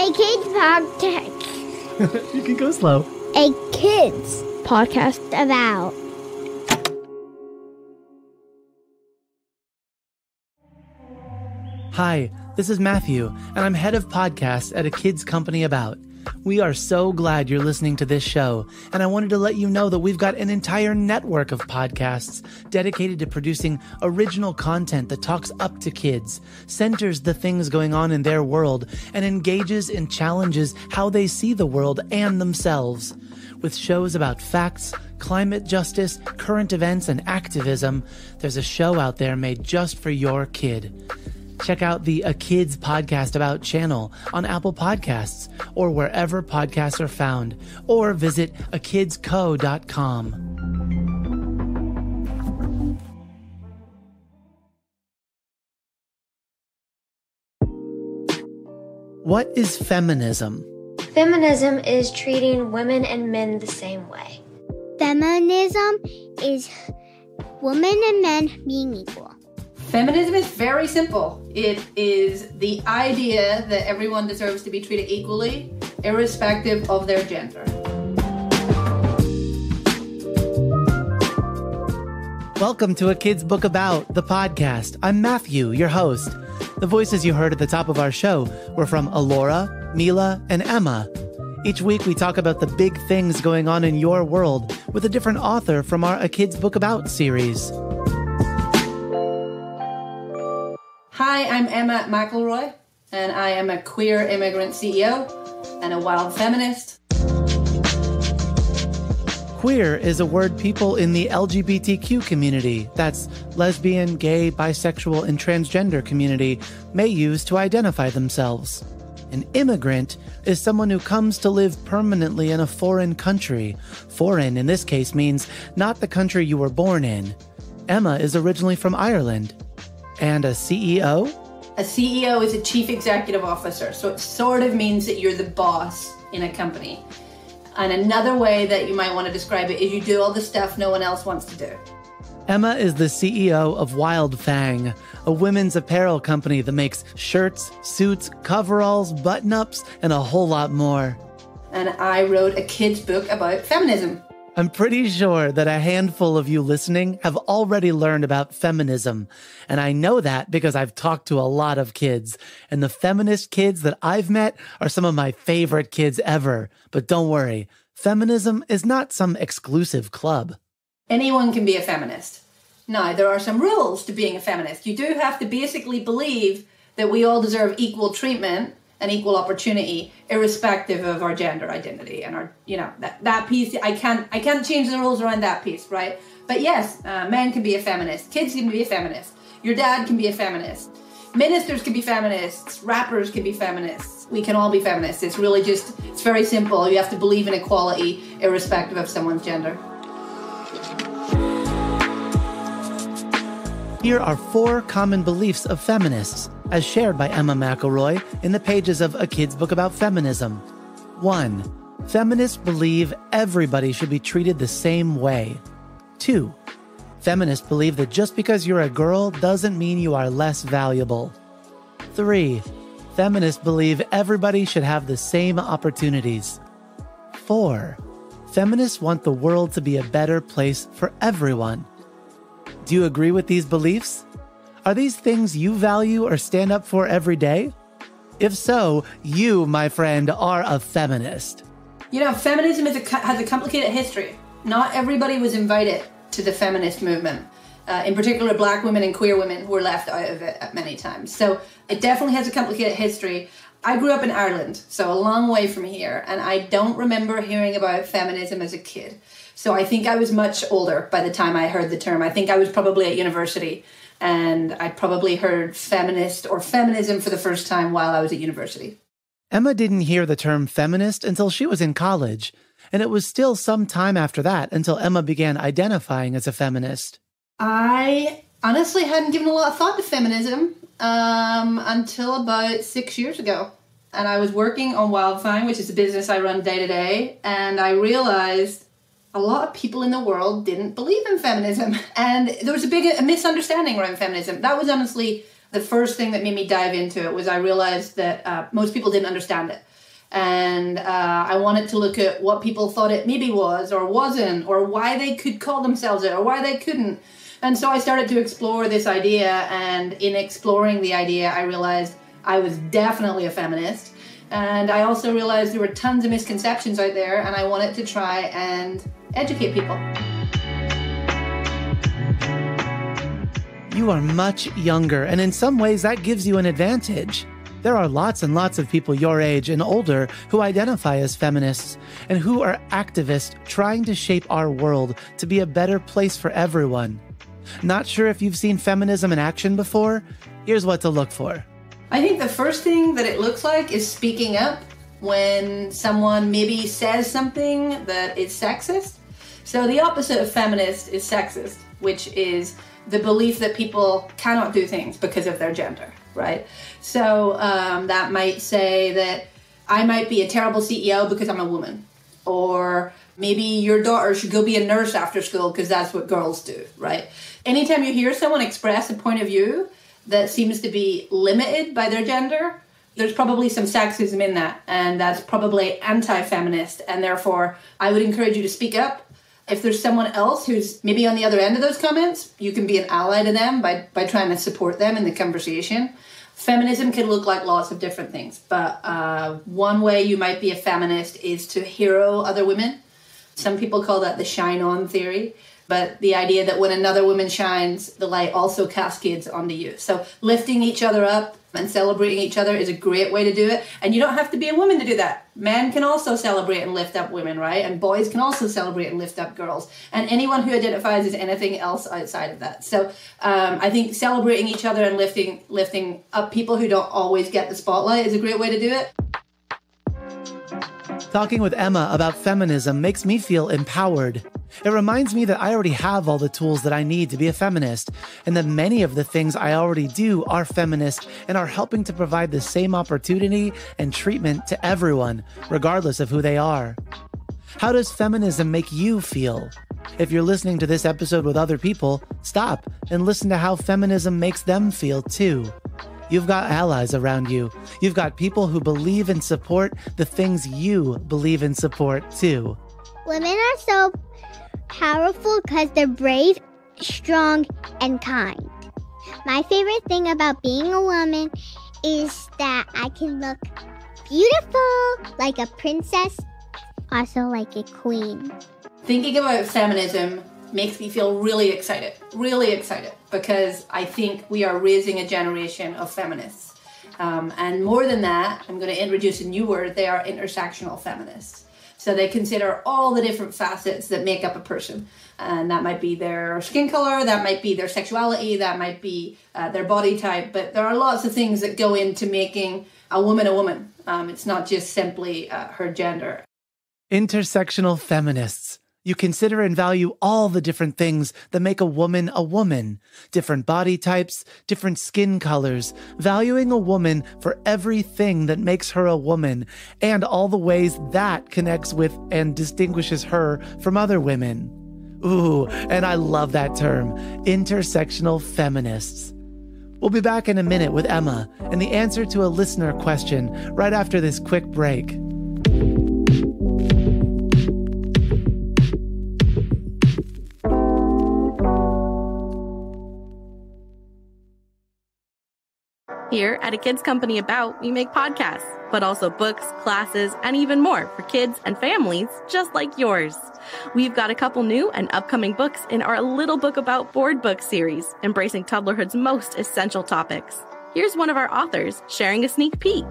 A kids podcast. You can go slow. A kids podcast about. Hi, this is Matthew, and I'm head of podcasts at a kids company about. We are so glad you're listening to this show, and I wanted to let you know that we've got an entire network of podcasts dedicated to producing original content that talks up to kids, centers the things going on in their world, and engages and challenges how they see the world and themselves. With shows about facts, climate justice, current events, and activism, there's a show out there made just for your kid. Check out the A Kids Podcast About channel on Apple Podcasts or wherever podcasts are found, or visit akidsco.com. What is feminism? Feminism is treating women and men the same way. Feminism is women and men being equal. Feminism is very simple. It is the idea that everyone deserves to be treated equally, irrespective of their gender. Welcome to A Kid's Book About, the podcast. I'm Matthew, your host. The voices you heard at the top of our show were from Alora, Mila, and Emma. Each week we talk about the big things going on in your world with a different author from our A Kid's Book About series. Hi, I'm Emma McElroy, and I am a queer immigrant CEO and a wild feminist. Queer is a word people in the LGBTQ community, that's lesbian, gay, bisexual, and transgender community, may use to identify themselves. An immigrant is someone who comes to live permanently in a foreign country. Foreign, in this case, means not the country you were born in. Emma is originally from Ireland. And a CEO? A CEO is a chief executive officer, so it sort of means that you're the boss in a company. And another way that you might want to describe it is you do all the stuff no one else wants to do. Emma is the CEO of Wild Fang, a women's apparel company that makes shirts, suits, coveralls, button-ups, and a whole lot more. And I wrote a kid's book about feminism. I'm pretty sure that a handful of you listening have already learned about feminism. And I know that because I've talked to a lot of kids. And the feminist kids that I've met are some of my favorite kids ever. But don't worry, feminism is not some exclusive club. Anyone can be a feminist. Now, there are some rules to being a feminist. You do have to basically believe that we all deserve equal treatment and equal opportunity, irrespective of our gender identity and our, that piece. I can't change the rules around that piece, right? But yes, men can be a feminist, kids can be a feminist, your dad can be a feminist, ministers can be feminists, rappers can be feminists. We can all be feminists. It's really it's very simple. You have to believe in equality, irrespective of someone's gender. Here are 4 common beliefs of feminists, as shared by Emma McElroy in the pages of A Kid's Book About Feminism. 1. Feminists believe everybody should be treated the same way. 2. Feminists believe that just because you're a girl doesn't mean you are less valuable. 3. Feminists believe everybody should have the same opportunities. 4. Feminists want the world to be a better place for everyone. Do you agree with these beliefs? Are these things you value or stand up for every day? If so, you, my friend, are a feminist. Feminism has a complicated history. Not everybody was invited to the feminist movement. In particular, Black women and queer women were left out of it at many times. So it definitely has a complicated history. I grew up in Ireland, so a long way from here, and I don't remember hearing about feminism as a kid. So I think I was much older by the time I heard the term. I think I was probably at university, and I probably heard feminist or feminism for the first time while I was at university. Emma didn't hear the term feminist until she was in college, and it was still some time after that until Emma began identifying as a feminist. I honestly hadn't given a lot of thought to feminism until about 6 years ago. And I was working on Wild Fang, which is a business I run day to day, and I realized a lot of people in the world didn't believe in feminism. And there was a misunderstanding around feminism. That was honestly the first thing that made me dive into it was I realized that most people didn't understand it. And I wanted to look at what people thought it maybe was or wasn't, or why they could call themselves it or why they couldn't. And so I started to explore this idea, and in exploring the idea, I realized I was definitely a feminist. And I also realized there were tons of misconceptions out there, and I wanted to try and educate people. You are much younger, and in some ways that gives you an advantage. There are lots and lots of people your age and older who identify as feminists and who are activists trying to shape our world to be a better place for everyone. Not sure if you've seen feminism in action before? Here's what to look for. I think the first thing that it looks like is speaking up when someone maybe says something that is sexist. So the opposite of feminist is sexist, which is the belief that people cannot do things because of their gender, right? So that might say that I might be a terrible CEO because I'm a woman, or maybe your daughter should go be a nurse after school because that's what girls do, right? Anytime you hear someone express a point of view that seems to be limited by their gender, there's probably some sexism in that, and that's probably anti-feminist, and therefore I would encourage you to speak up. If there's someone else who's maybe on the other end of those comments, you can be an ally to them by trying to support them in the conversation. Feminism can look like lots of different things, but one way you might be a feminist is to hero other women. Some people call that the shine on theory, but the idea that when another woman shines, the light also cascades onto you. So lifting each other up and celebrating each other is a great way to do it. And you don't have to be a woman to do that. Men can also celebrate and lift up women, right? And boys can also celebrate and lift up girls. And anyone who identifies as anything else outside of that. So I think celebrating each other and lifting up people who don't always get the spotlight is a great way to do it. Talking with Emma about feminism makes me feel empowered. It reminds me that I already have all the tools that I need to be a feminist, and that many of the things I already do are feminist and are helping to provide the same opportunity and treatment to everyone, regardless of who they are. How does feminism make you feel? If you're listening to this episode with other people, stop and listen to how feminism makes them feel too. You've got allies around you. You've got people who believe and support the things you believe and support too. Women are so powerful because they're brave, strong, and kind. My favorite thing about being a woman is that I can look beautiful, like a princess, also like a queen. Thinking about feminism makes me feel really excited, because I think we are raising a generation of feminists. And more than that, I'm going to introduce a new word. They are intersectional feminists. So they consider all the different facets that make up a person. And that might be their skin color, that might be their sexuality, that might be their body type. But there are lots of things that go into making a woman a woman. It's not just simply her gender. Intersectional feminists. You consider and value all the different things that make a woman, different body types, different skin colors, valuing a woman for everything that makes her a woman, and all the ways that connects with and distinguishes her from other women. Ooh, and I love that term, intersectional feminists. We'll be back in a minute with Emma and the answer to a listener question right after this quick break. Here at A Kids Company About, we make podcasts, but also books, classes, and even more for kids and families just like yours. We've got a couple new and upcoming books in our Little Book About board book series, embracing toddlerhood's most essential topics. Here's one of our authors sharing a sneak peek.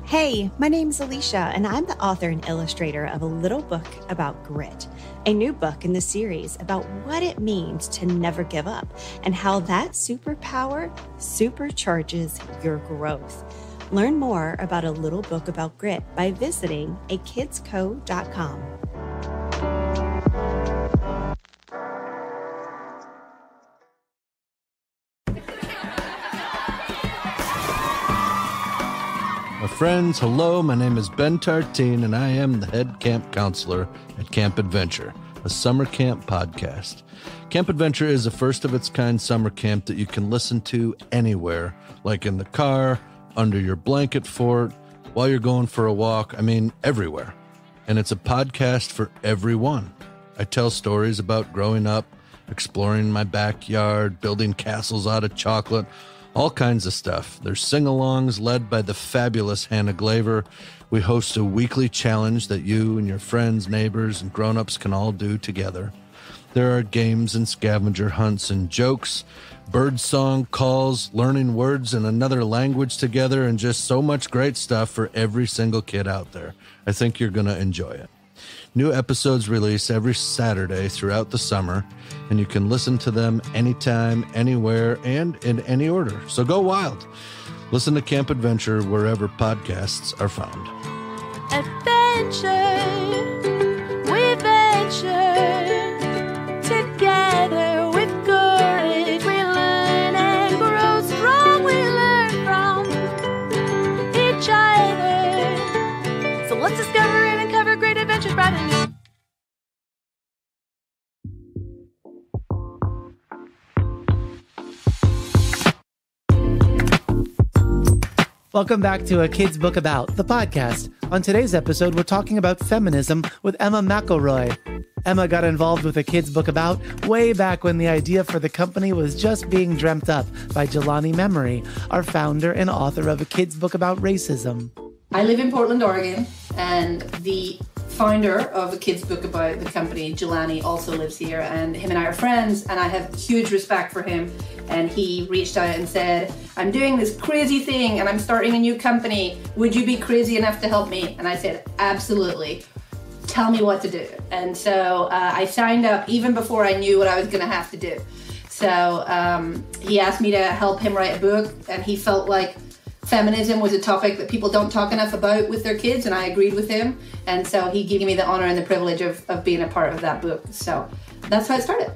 Hey, my name's Alicia, and I'm the author and illustrator of A Little Book About Grit, a new book in the series about what it means to never give up and how that superpower supercharges your growth. Learn more about A Little Book About Grit by visiting akidsco.com. Friends, hello, my name is Ben Tartine, and I am the head camp counselor at Camp Adventure. a summer camp podcast. Camp Adventure is a first-of-its-kind summer camp that you can listen to anywhere, like in the car, under your blanket fort, while you're going for a walk, everywhere. And it's a podcast for everyone. I tell stories about growing up, exploring my backyard, building castles out of chocolate, all kinds of stuff. There's sing-alongs led by the fabulous Hannah Glaver. We host a weekly challenge that you and your friends, neighbors, and grown-ups can all do together. There are games and scavenger hunts and jokes, birdsong calls, learning words in another language together, and just so much great stuff for every single kid out there. I think you're going to enjoy it. New episodes release every Saturday throughout the summer, and you can listen to them anytime, anywhere, and in any order. So go wild. Listen to Camp Adventure wherever podcasts are found. Adventure, we venture together with courage. We learn and grow strong. We learn from each other. So let's discover and uncover great adventures right in you. Welcome back to A Kid's Book About, the podcast. On today's episode, we're talking about feminism with Emma McElroy. Emma got involved with A Kid's Book About way back when the idea for the company was just being dreamt up by Jelani Memory, our founder and author of A Kid's Book About Racism. I live in Portland, Oregon, and the founder of A Kid's Book About, the company, Jelani, also lives here, and him and I are friends, and I have huge respect for him. And he reached out and said, I'm doing this crazy thing and I'm starting a new company. Would you be crazy enough to help me? And I said, absolutely. Tell me what to do. And so I signed up even before I knew what I was going to have to do. So he asked me to help him write a book, and he felt like feminism was a topic that people don't talk enough about with their kids, and I agreed with him. And so he gave me the honor and the privilege of being a part of that book. So that's how it started.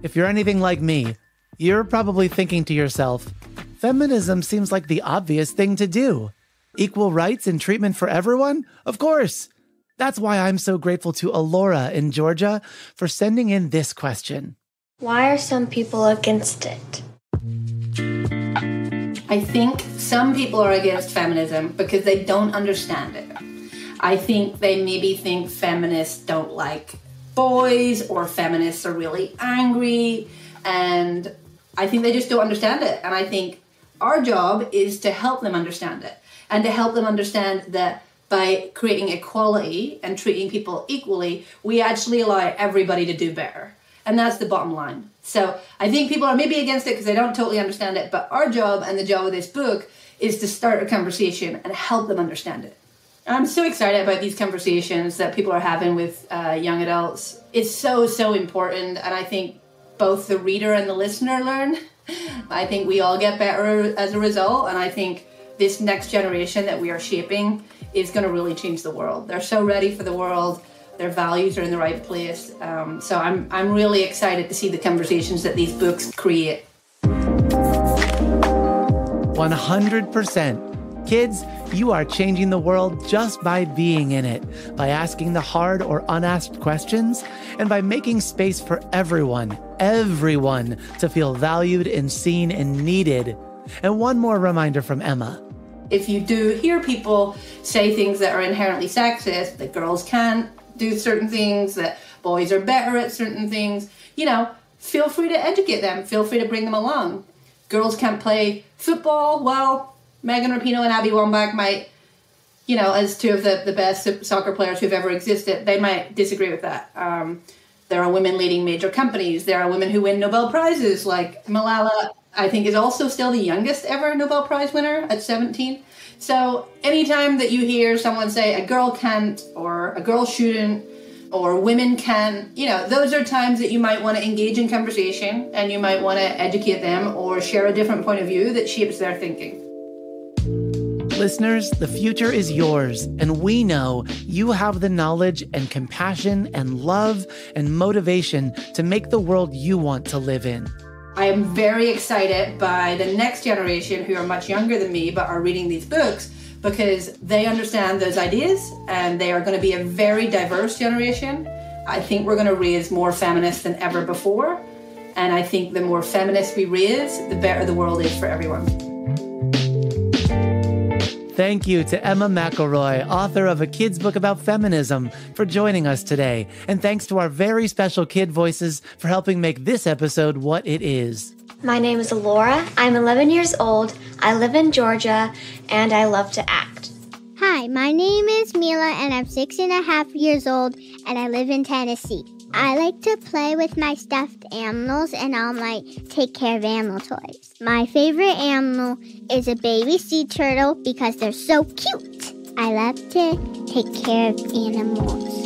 If you're anything like me, you're probably thinking to yourself, feminism seems like the obvious thing to do. Equal rights and treatment for everyone? Of course. That's why I'm so grateful to Alora in Georgia for sending in this question. Why are some people against it? I think some people are against feminism because they don't understand it. I think they maybe think feminists don't like boys, or feminists are really angry, and I think they just don't understand it. And I think our job is to help them understand it, and to help them understand that by creating equality and treating people equally, we actually allow everybody to do better. And that's the bottom line. So I think people are maybe against it because they don't totally understand it, but our job and the job of this book is to start a conversation and help them understand it. I'm so excited about these conversations that people are having with young adults. It's so, so important, and I think both the reader and the listener learn. I think we all get better as a result, and I think this next generation that we are shaping is going to really change the world. They're so ready for the world. Their values are in the right place. So I'm really excited to see the conversations that these books create. 100%. Kids, you are changing the world just by being in it, by asking the hard or unasked questions, and by making space for everyone to feel valued and seen and needed. And one more reminder from Emma. If you do hear people say things that are inherently sexist, that girls can't do certain things, that boys are better at certain things, feel free to educate them. Feel free to bring them along. Girls can't play football. Well, Megan Rapinoe and Abby Wambach might, as two of the best soccer players who've ever existed, they might disagree with that. There are women leading major companies. There are women who win Nobel Prizes, like Malala, I think, is also still the youngest ever Nobel Prize winner at 17. So anytime that you hear someone say a girl can't, or a girl shouldn't, or women can, those are times that you might want to engage in conversation, and you might want to educate them or share a different point of view that shapes their thinking. Listeners, the future is yours, and we know you have the knowledge and compassion and love and motivation to make the world you want to live in. I am very excited by the next generation who are much younger than me but are reading these books, because they understand those ideas, and they are going to be a very diverse generation. I think we're going to raise more feminists than ever before. And I think the more feminists we raise, the better the world is for everyone. Thank you to Emma McElroy, author of A Kid's Book About Feminism, for joining us today. And thanks to our very special kid voices for helping make this episode what it is. My name is Laura. I'm 11 years old. I live in Georgia, and I love to act. Hi, my name is Mila, and I'm 6.5 years old, and I live in Tennessee. I like to play with my stuffed animals, and I'll take care of animal toys. My favorite animal is a baby sea turtle because they're so cute. I love to take care of animals.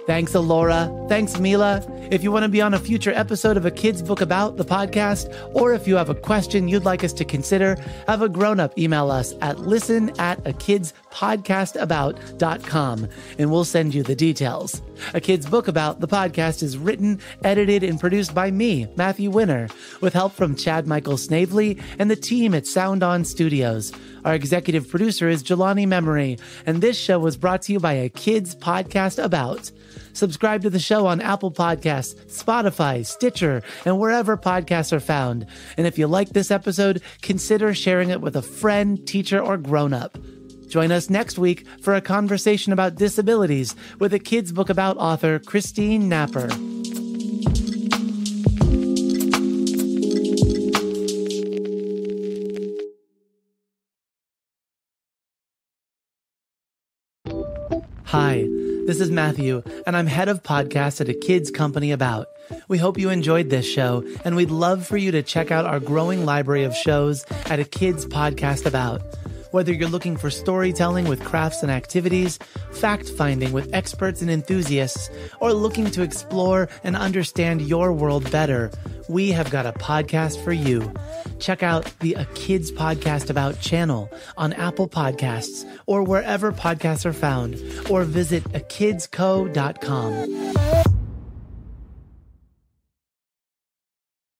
Thanks, Alora. Thanks, Mila. If you want to be on a future episode of A Kid's Book About, the podcast, or if you have a question you'd like us to consider, have a grown-up email us at listen@akidspodcastabout.com, and we'll send you the details. A Kid's Book About, the podcast, is written, edited, and produced by me, Matthew Winner, with help from Chad Michael Snavely and the team at Sound On Studios. Our executive producer is Jelani Memory, and this show was brought to you by A Kid's Podcast About. Subscribe to the show on Apple Podcasts, Spotify, Stitcher, and wherever podcasts are found. And if you like this episode, consider sharing it with a friend, teacher, or grown-up. Join us next week for a conversation about disabilities with A Kid's Book About author Christine Napper. Hi, this is Matthew, and I'm head of podcasts at A Kid's Company About. We hope you enjoyed this show, and we'd love for you to check out our growing library of shows at A Kid's Podcast About. Whether you're looking for storytelling with crafts and activities, fact-finding with experts and enthusiasts, or looking to explore and understand your world better, we have got a podcast for you. Check out the A Kid's Podcast About channel on Apple Podcasts or wherever podcasts are found, or visit akidsco.com.